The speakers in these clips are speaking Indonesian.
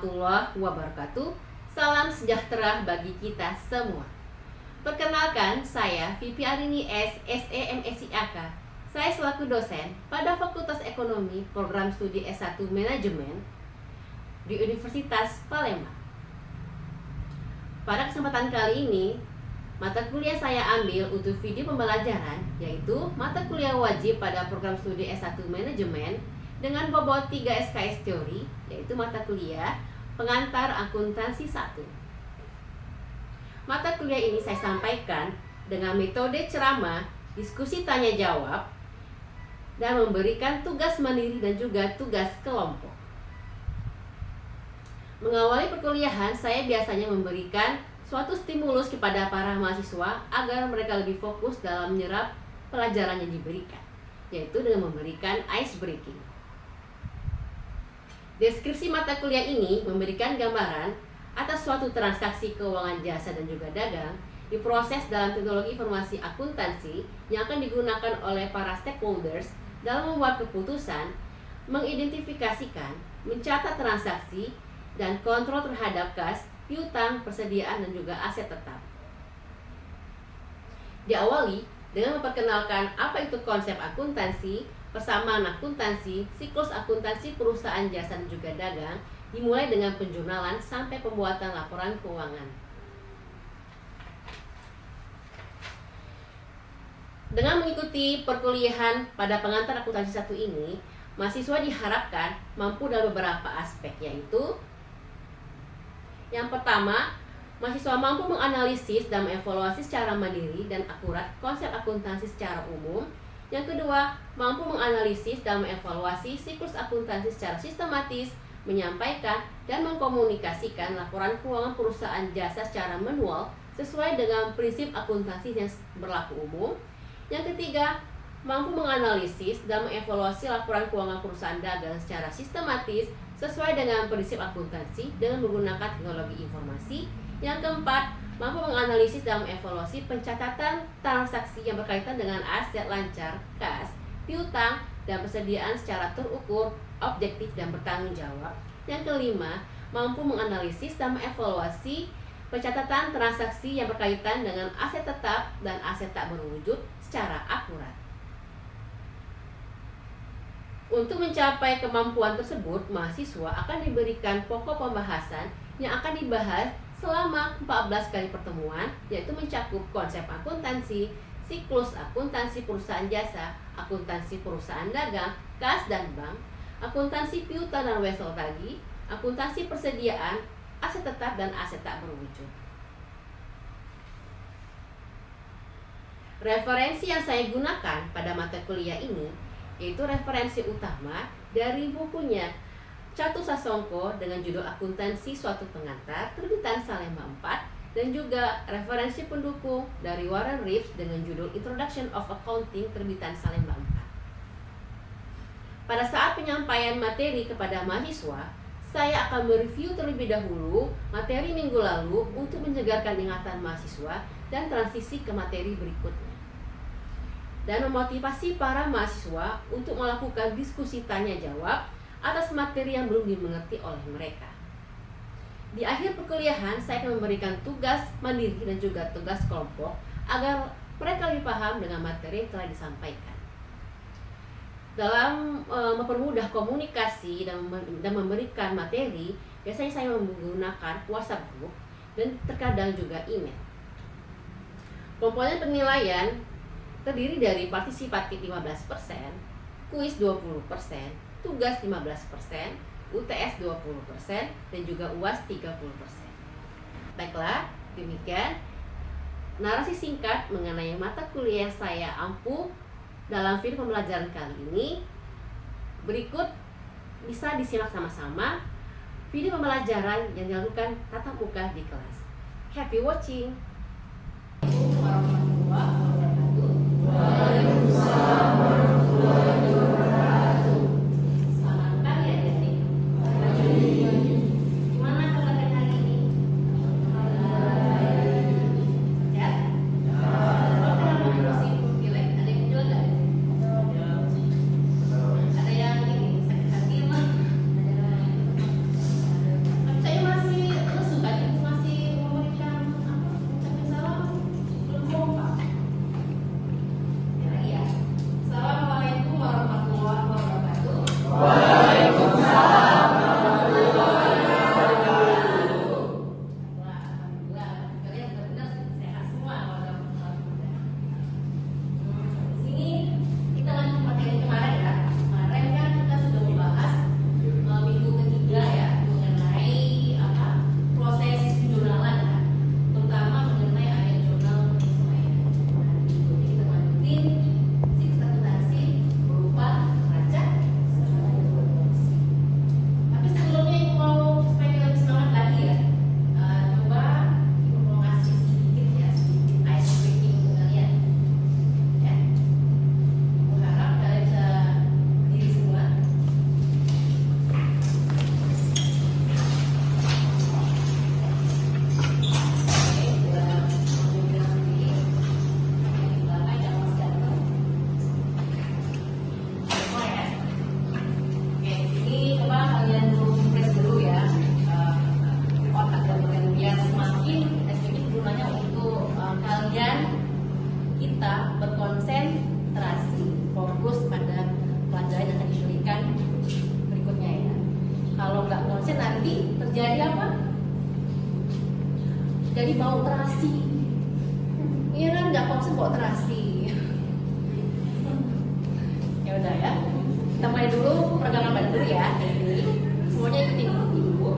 warahmatullahi wabarakatuh. Salam sejahtera bagi kita semua. Perkenalkan, saya Vivi Arini S. SEMSIAK. Saya selaku dosen pada Fakultas Ekonomi Program Studi S1 Manajemen di Universitas Palembang. Pada kesempatan kali ini, mata kuliah saya ambil untuk video pembelajaran, yaitu mata kuliah wajib pada Program Studi S1 Manajemen dengan bobot 3 SKS teori, yaitu mata kuliah Pengantar Akuntansi 1. Mata kuliah ini saya sampaikan dengan metode ceramah, diskusi tanya jawab, dan memberikan tugas mandiri dan juga tugas kelompok. Mengawali perkuliahan, saya biasanya memberikan suatu stimulus kepada para mahasiswa agar mereka lebih fokus dalam menyerap pelajaran yang diberikan, yaitu dengan memberikan ice breaking. Deskripsi mata kuliah ini memberikan gambaran atas suatu transaksi keuangan jasa dan juga dagang diproses dalam teknologi informasi akuntansi yang akan digunakan oleh para stakeholders dalam membuat keputusan, mengidentifikasikan, mencatat transaksi, dan kontrol terhadap kas, piutang, persediaan, dan juga aset tetap. Diawali dengan memperkenalkan apa itu konsep akuntansi, persamaan akuntansi, siklus akuntansi perusahaan jasa dan juga dagang, dimulai dengan penjurnalan sampai pembuatan laporan keuangan. Dengan mengikuti perkuliahan pada pengantar akuntansi 1 ini, mahasiswa diharapkan mampu dalam beberapa aspek, yaitu yang pertama, mahasiswa mampu menganalisis dan mengevaluasi secara mandiri dan akurat konsep akuntansi secara umum. Yang kedua, mampu menganalisis dan mengevaluasi siklus akuntansi secara sistematis, menyampaikan dan mengkomunikasikan laporan keuangan perusahaan jasa secara manual sesuai dengan prinsip akuntansi yang berlaku umum. Yang ketiga, mampu menganalisis dan mengevaluasi laporan keuangan perusahaan dagang secara sistematis sesuai dengan prinsip akuntansi dengan menggunakan teknologi informasi. Yang keempat, mampu menganalisis dan mengevaluasi pencatatan transaksi yang berkaitan dengan aset lancar, kas, piutang, dan persediaan secara terukur, objektif, dan bertanggung jawab. Yang kelima, mampu menganalisis dan mengevaluasi pencatatan transaksi yang berkaitan dengan aset tetap dan aset tak berwujud secara akurat. Untuk mencapai kemampuan tersebut, mahasiswa akan diberikan pokok pembahasan yang akan dibahas selama 14 kali pertemuan, yaitu mencakup konsep akuntansi, siklus akuntansi perusahaan jasa, akuntansi perusahaan dagang, kas dan bank, akuntansi piutang dan wesel tagih, akuntansi persediaan, aset tetap dan aset tak berwujud. Referensi yang saya gunakan pada mata kuliah ini yaitu referensi utama dari bukunya Catu Sasongko dengan judul Akuntansi Suatu Pengantar terbitan Salemba 4, dan juga referensi pendukung dari Warren Reeves dengan judul Introduction of Accounting terbitan Salemba 4. Pada saat penyampaian materi kepada mahasiswa, saya akan mereview terlebih dahulu materi minggu lalu untuk menyegarkan ingatan mahasiswa dan transisi ke materi berikutnya, dan memotivasi para mahasiswa untuk melakukan diskusi tanya jawab atas materi yang belum dimengerti oleh mereka. Di akhir perkuliahan, saya akan memberikan tugas mandiri dan juga tugas kelompok agar mereka lebih paham dengan materi yang telah disampaikan. Dalam mempermudah komunikasi dan memberikan materi, biasanya saya menggunakan WhatsApp group dan terkadang juga email. Komponen penilaian terdiri dari partisipatif 15%, kuis 20%, tugas 15%, UTS 20%, dan juga UAS 30%. Baiklah, demikian narasi singkat mengenai mata kuliah saya ampuh dalam video pembelajaran kali ini. Berikut bisa disimak sama-sama video pembelajaran yang dilakukan tatap muka di kelas. Happy watching! Waalaikumsalam warahmatullahi wabarakatuh. Selamat pagi adik-adik. Gimana kabar hari ini? Sehat? Kalau kenapa masih pilek? Ada yang pilek nggak? Ada yang sakit hati mah? Oke. bau terasi. Iya kan, nggak konsep bau terasi. Ya udah ya, kita mulai dulu peregangan badan dulu ya. Jadi semuanya ikutin dulu.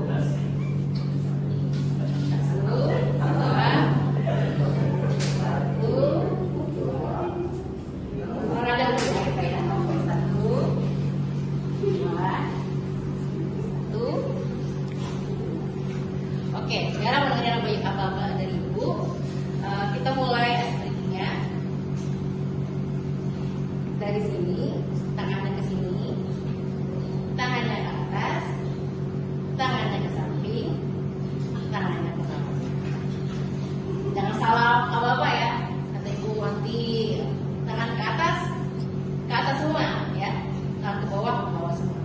Oke, sekarang mengenai banyak apa-apa dari Ibu, kita mulai exercise-nya dari sini, tangannya ke sini, tangannya ke atas, tangannya ke samping, tangannya ke bawah. Jangan salah apa-apa ya, kata Ibu nanti tangan ke atas semua ya, tangan ke bawah semua.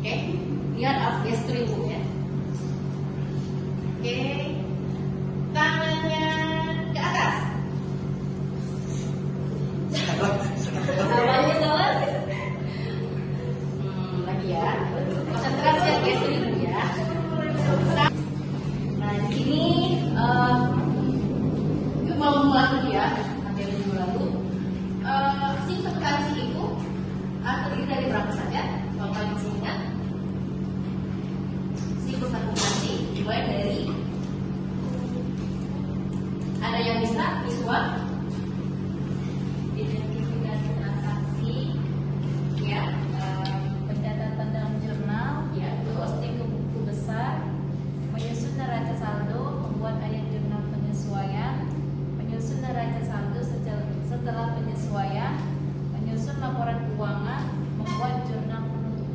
Oke, lihat gestur Ibu ya. Oke, tangannya ke atas. Awalnya salah. Lagi ya. Konsentrasi ya guys ini ya. Nah di sini itu mau mulai ya. Nanti lalu. Simulasi itu terdiri dari berapa saja? Kalau kalian masih ingat. Siklus akumulasi dimulai dari ada yang bisa visual, identifikasi transaksi, ya, pencatatan dalam jurnal, ya, posting ke buku besar, menyusun neraca saldo, membuat ayat jurnal penyesuaian, menyusun neraca saldo setelah penyesuaian, menyusun laporan keuangan, membuat jurnal penutup.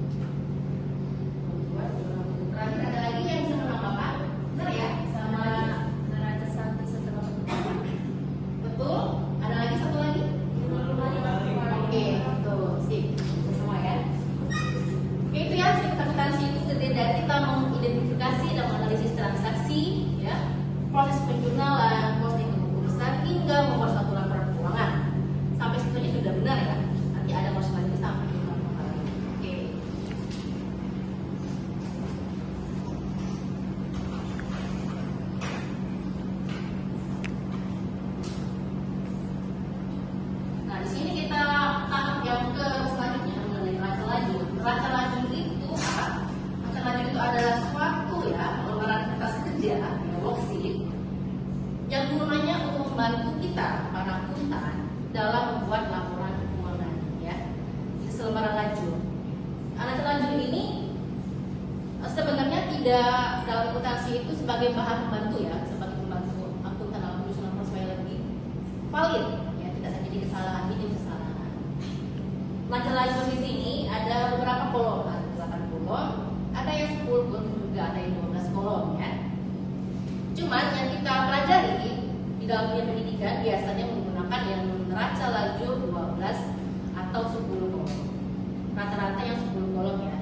Terakhir ada lagi yang bisa menambah apa? Benar ya? Sama neraca saldo setelah penutupan. Betul. Ada lagi satu lagi? Oke, betul. Sip. Bisa semua ya. Oke, itu ya akuntansi itu terdiri dari kita mengidentifikasi dan menganalisis transaksi, ya, proses penjurnalan, posting ke buku besar hingga membuat suatu laporan keuangan. Sampai situ aja sudah benar ya. Nanti ada proses lagi sampai ke laporan. Oke. Nah, di sini kita tahap yang ke selanjutnya mengenai neraca lajur. Neraca lajur itu apa? Neraca lajur itu adalah suatu ya lembaran kertas kerja ya, worksheet yang gunanya untuk membantu kita para akuntan dalam membuat laporan keuangan ya. Itu selembaran lajur. Neraca lajur ini sebenarnya tidak dalam akuntansi itu sebagai bahan pembantu ya, sebagai pembantu akuntan dalam penyusunan laporan supaya lebih valid. Tidak terjadi kesalahan ini kesalahan. Neraca lajur di sini ada beberapa kolom, ada 8 kolom, ada yang 10 kolom juga, ada yang 12 kolom ya. Cuman yang kita pelajari di dalam dunia pendidikan biasanya menggunakan yang neraca lajur 12 atau 10 kolom. Rata-rata yang 10 kolom ya.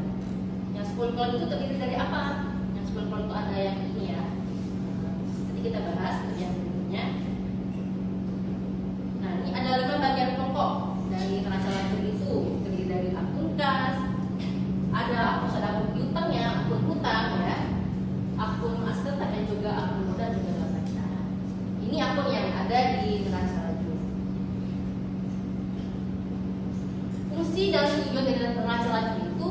Yang 10 kolom itu terdiri dari apa? Yang 10 kolom itu ada yang ini ya. Nanti kita bahas yang berikutnya. Nah, ini ada 5 bagian pokok dari neraca lajur itu, terdiri dari akun kas, ada akun piutangnya, akun hutang ya, akun aset dan juga akun modal juga neraca. Ini akun yang ada di neraca lajur. Fungsi dan tujuan dari neraca lajur itu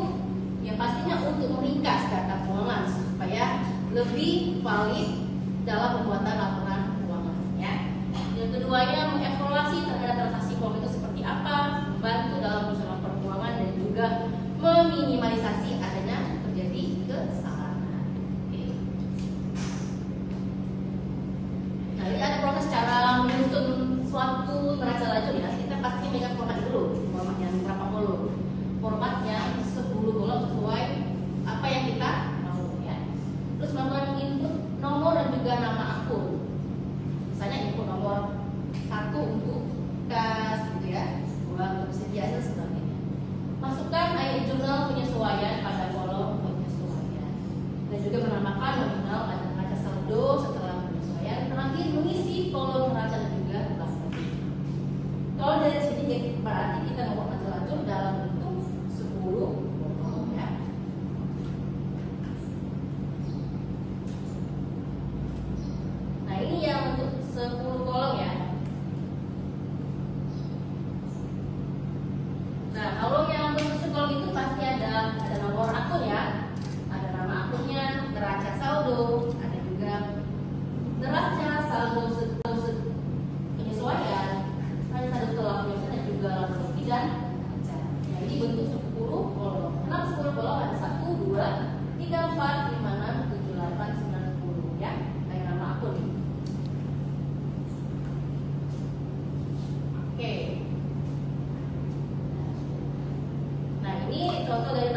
yang pastinya untuk meringkas data keuangan supaya lebih valid dalam pembuatan laporan keuangan ya. Yang keduanya mengevaluasi terhadap transaksi keuangan itu seperti apa, membantu dalam penyusunan laporan keuangan dan juga meminimalisasi adanya terjadi kesalahan. Oke. Nah, ini ada proses cara menyusun suatu neraca lajur ya. Kita pasti megang format dulu, format yang berapa kolom. Formatnya 10 kolom sesuai apa yang kita mau ya. Terus input nomor dan juga nama akun. Misalnya input nomor 1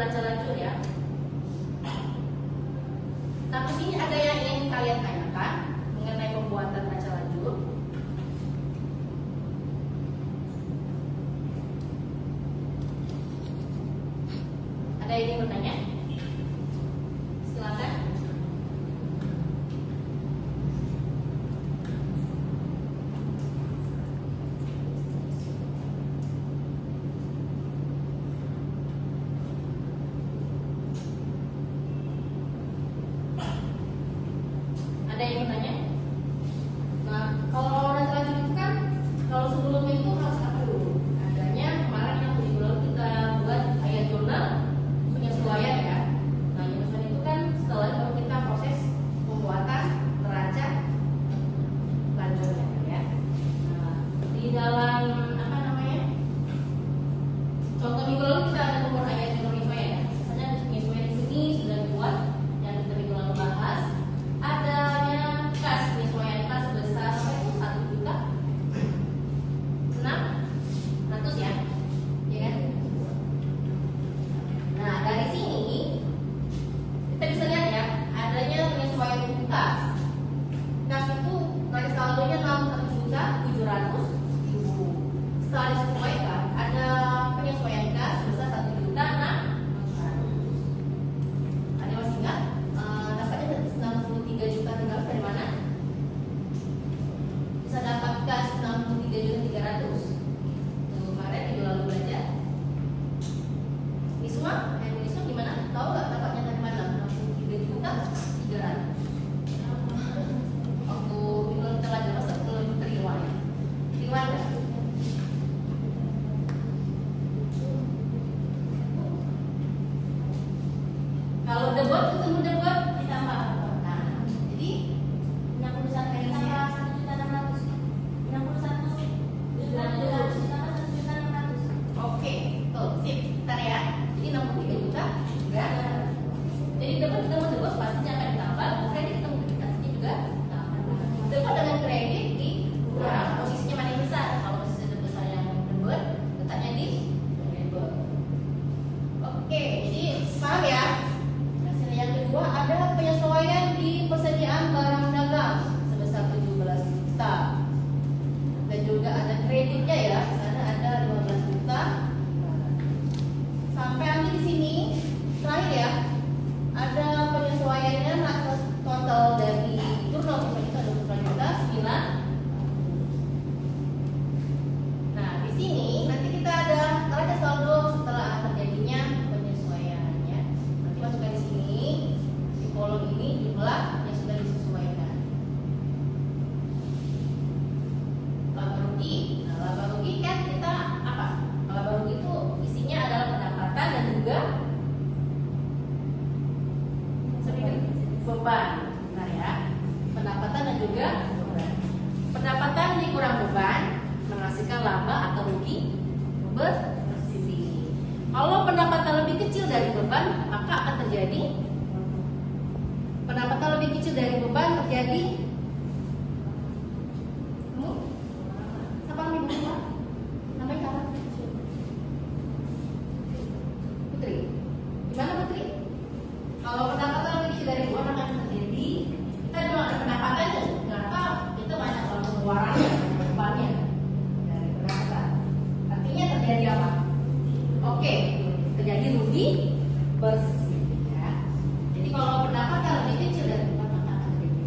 neraca lajur ya. Sampai sini ada yang ingin kalian tanyakan mengenai pembuatan neraca lajur? Ada yang ingin bertanya? Silakan. Ada yang bertanya? Nah, kalau neraca lajur itu kan, kalau sebelumnya itu harus apa dulu? Adanya kemarin yang minggu lalu kita buat ayat jurnal penyesuaian ya. Nah, penyesuaian itu kan setelah baru kita proses pembuatan neraca lajurnya ya. Nah, di dalam apa namanya? Contoh minggu lalu kita ada pembuatan ayat jurnal penyesuaian ya. Misalnya penyesuaian di sini sudah dibuat yang kita minggu lalu bahas. Adanya kas penyesuaian kas sebesar apa itu 1.600.000 ya, ya kan? Nah dari sini kita bisa lihat ya, adanya penyesuaian untuk kas. Kas itu neraca saldonya 61.700.000. Setelah disesuaikan ada penyesuaian kas sebesar 1.600.000. Ada masih ingat? Dapatnya 63 juta tinggal dari mana? Bisa dapat kas 63.300.000. Kemarin minggu lalu belajar. Isma, Isma gimana? Tahu nggak dapatnya dari mana? 63.300. Waktu minggu lalu kita belajar masa belum terima ya. Terima nggak? Kalau debit ketemu debit ditambah. Nah, jadi 61 kali tambah 1.600.000. 61 ditambah 1.600.000. Oke, tuh sip. Bentar ya. Jadi 63 juta juga. Jadi debit ketemu debit pastinya akan ditambah. Kredit ketemu debit pastinya juga ditambah. Debit dengan kredit di posisinya mana yang besar? Kalau posisi besar yang debit, letaknya di debit. Oke, jadi paham ya? Yang kedua ada penyesuaian di persediaan barang dagang sebesar 17 juta dan juga ada kreditnya ya, di sana ada 15 juta. Sampai nanti di sini terakhir ya, ada penyesuaiannya atas total dari jurnal itu ada 20 juta 9. Nah di sini nanti kita ada neraca saldo setelah terjadinya penyesuaiannya. Nanti masukkan di sini di kolom ini jumlah yang sudah disesuaikan. Laba rugi. Nah, laba rugi kan kita apa? Laba rugi itu isinya adalah pendapatan dan juga beban. Benar ya? Pendapatan dan juga beban. Pendapatan dikurang beban menghasilkan laba atau rugi bersih. Kalau pendapatan lebih kecil dari beban, maka akan terjadi pendapatan lebih kecil dari beban terjadi siapa namanya? Namanya siapa? Putri. Gimana Putri? Kalau pendapatan lebih kecil dari beban akan terjadi, kita bilang ada pendapatan itu, kenapa kita banyak pengeluarannya, bebannya dari pendapatan. Artinya terjadi apa? Oke, terjadi rugi bersih ya. Jadi kalau pendapatan lebih kecil dari beban maka akan terjadi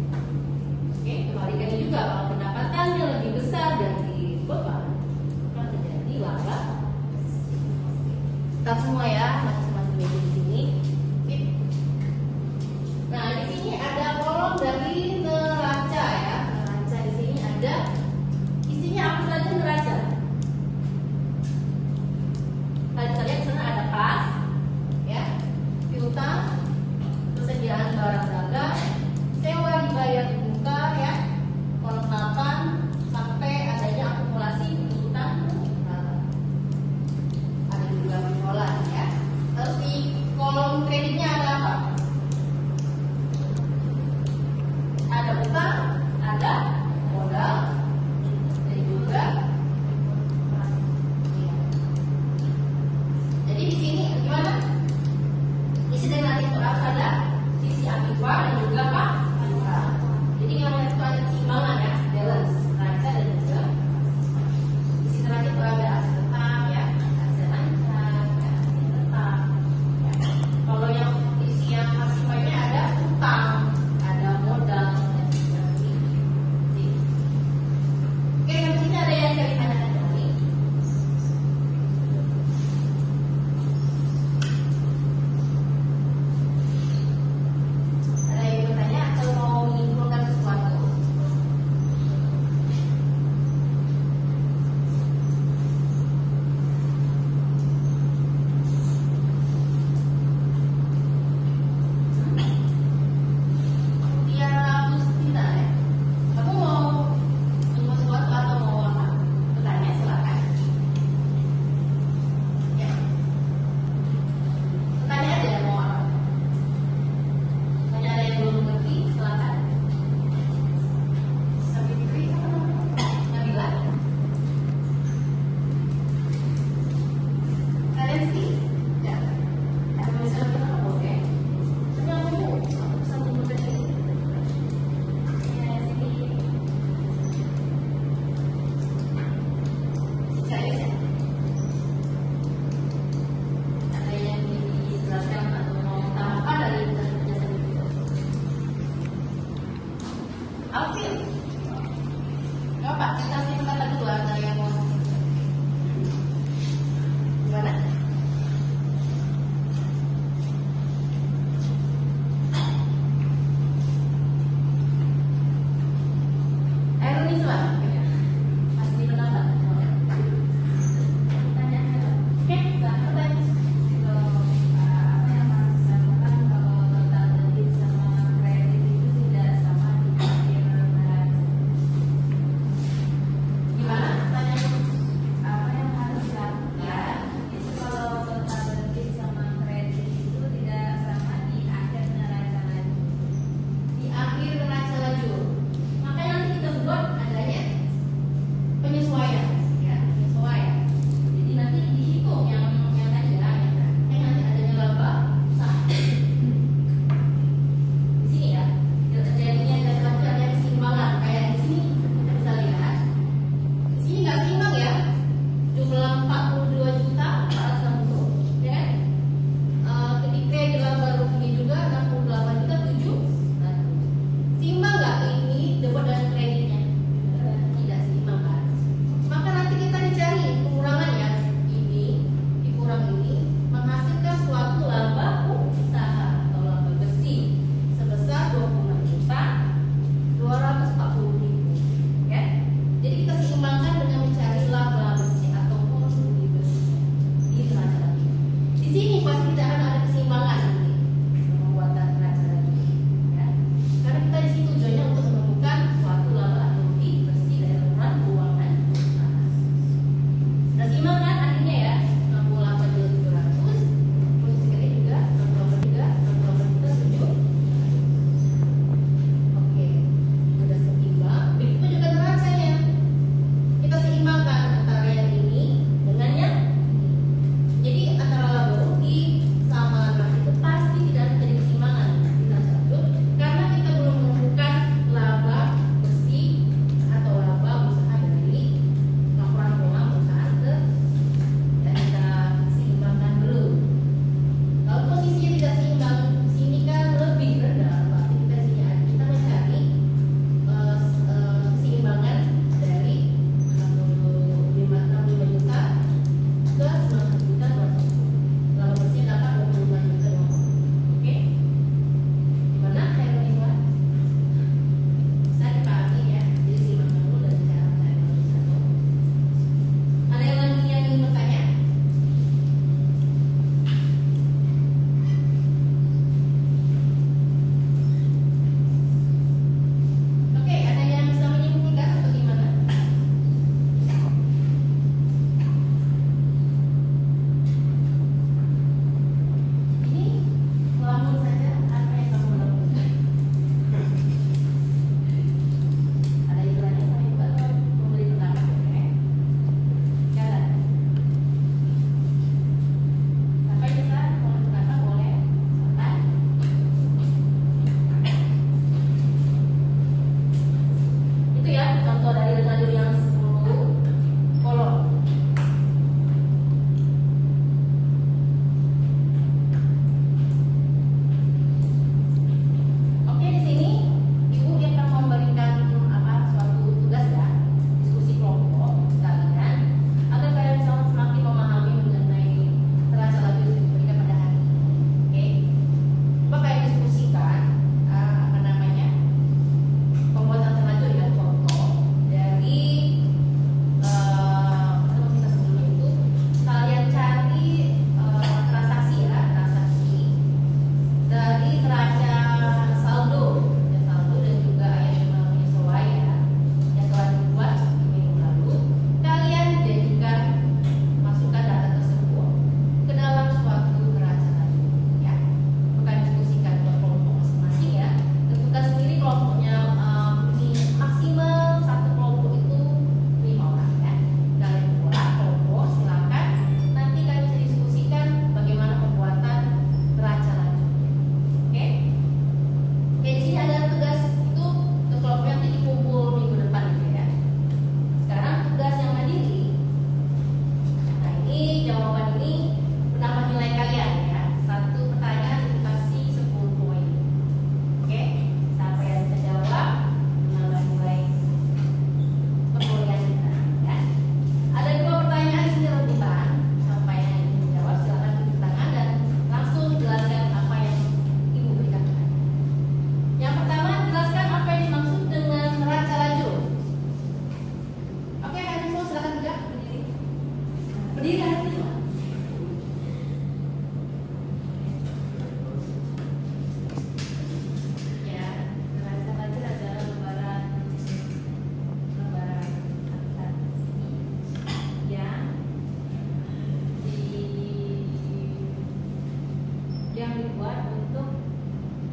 buat untuk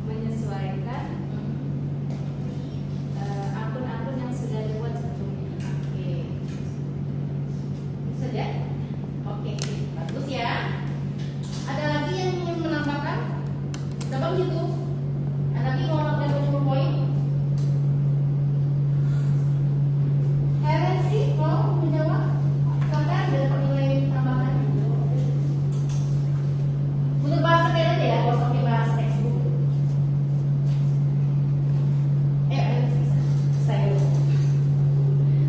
menyesuaikan akun-akun yang sudah dibuat sebelumnya. Oke. Itu saja. Oke, bagus ya. Ada lagi yang ingin menambahkan? Berapa begitu? Ada lagi mau nambah 20 poin? Helen sih mau menjawab? Silakan ada penilaian tambahan. Untuk bahasa kalian aja ya, kalau sampai bahasa textbook. Helen bisa. Saya dulu.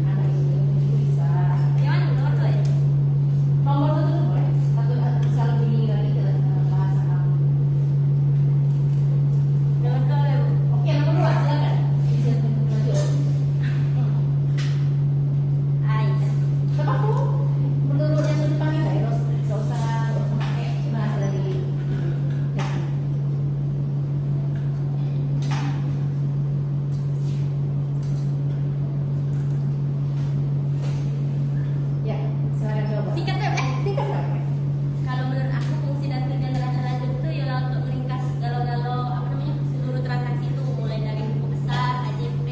Anak ini bisa. Yang mana nomor tuh ya? Nomor satu tuh boleh. Satu bisa lebih tinggi lagi ke bahasa kamu. Nomor tuh ya, Bu. Oke, nomor 2 silakan. Lanjut. Iya. Coba aku menurut yang sudah dipanggil ya, nggak usah pakai bahasa dari ya, silakan coba. Singkat ya, Bu. Singkat Mbak. Kalau menurut aku fungsi dan tujuan neraca lanjut itu ialah untuk meringkas galau-galau seluruh transaksi itu, mulai dari buku besar, AJP,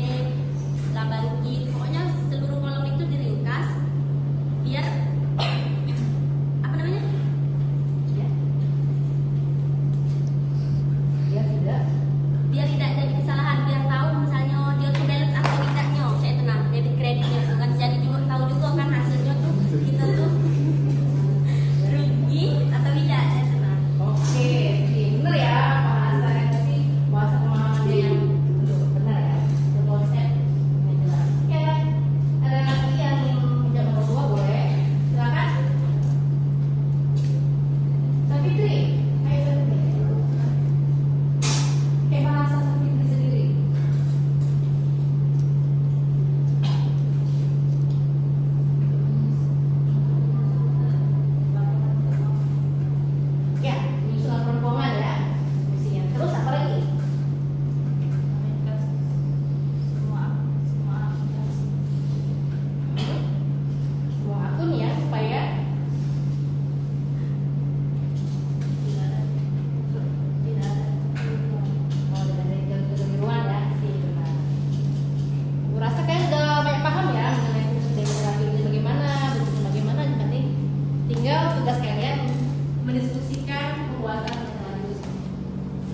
laba rugi, pokoknya seluruh kolom itu diringkas biar Ya. Ya tidak. biar tidak jadi kesalahan, biar tahu misalnya dia tuh balance atau tidaknya, saya tenang debit kreditnya itu kan, jadi juga tahu juga kan hasilnya tuh kita tuh rugi atau tidak, saya tenang. Oke, benar ya bahasanya tadi, bahasa pemahaman dia yang benar ya, itu konsep yang jelas. Oke, ada lagi yang punya nomor 2 boleh, silakan. Savitri, ayo Savitri. Kayak bahasa Savitri sendiri. Ya, menyusun laporan keuangan ya. Mestinya. Terus apa lagi? Semua akun ya supaya oh dengan kekeliruan ya sih benar. Aku rasa kalian udah banyak paham ya mengenai fungsi demografi ini bagaimana, bentuknya bagaimana. Nanti tinggal tugas kalian mendiskusikan pembuatan yang lanjut.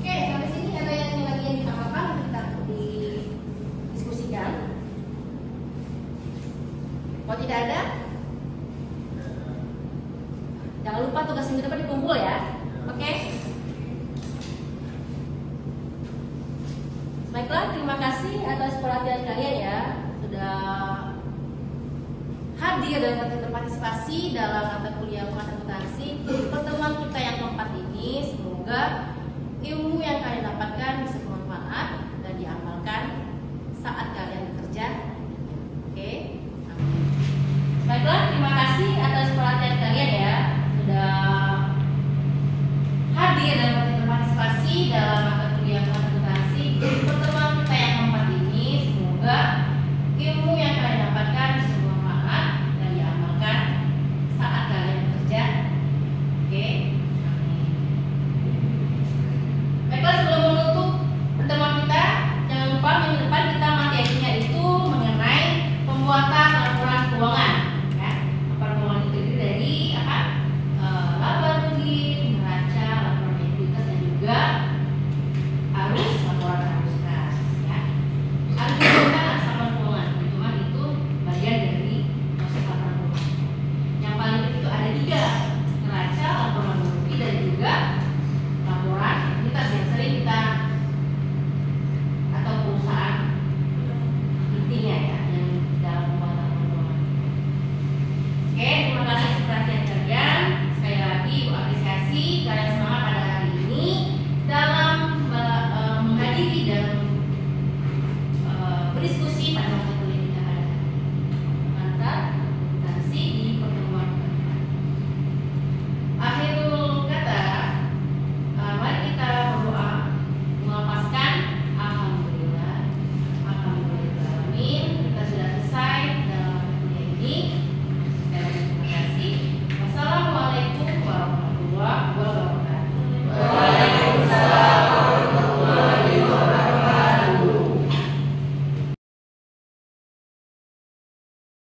Oke, sampai sini ada yang lagi yang ditambahkan kita didiskusikan. Kalau tidak ada, jangan lupa tugas minggu depan dikumpul ya. Oke. Baiklah, terima kasih atas perhatian kalian ya, sudah hadir dan berpartisipasi dalam mata kuliah akuntansi pertemuan kita yang keempat ini. Semoga ilmu yang kalian dapatkan bisa bermanfaat dan diamalkan saat kalian bekerja. Oke. Baiklah, terima kasih atas perhatian kalian ya, sudah hadir dan berpartisipasi dalam mata kuliah akuntansi pertemuan kita yang keempat ini. Semoga ilmu yang kalian dapatkan bisa bermanfaat dan diamalkan saat kalian bekerja. Oke. Baiklah, sebelum menutup pertemuan kita, jangan lupa minggu depan kita materinya itu mengenai pembuatan laporan keuangan. Ya, laporan keuangan itu terdiri dari apa? Laba rugi, neraca, laporan likuiditas dan juga arus laporan arus kas. Ya, arus laporan keuangan, hitungan itu bagian dari proses laporan keuangan. Yang paling penting itu ada 3, neraca, laporan rugi dan juga laporan likuiditas yang sering kita atau perusahaan intinya ya yang dalam pembuatan laporan keuangan. Oke, terima kasih atas perhatian kalian. Sekali lagi Bu apresiasi kalian semangat pada hari ini dalam menghadiri dan berdiskusi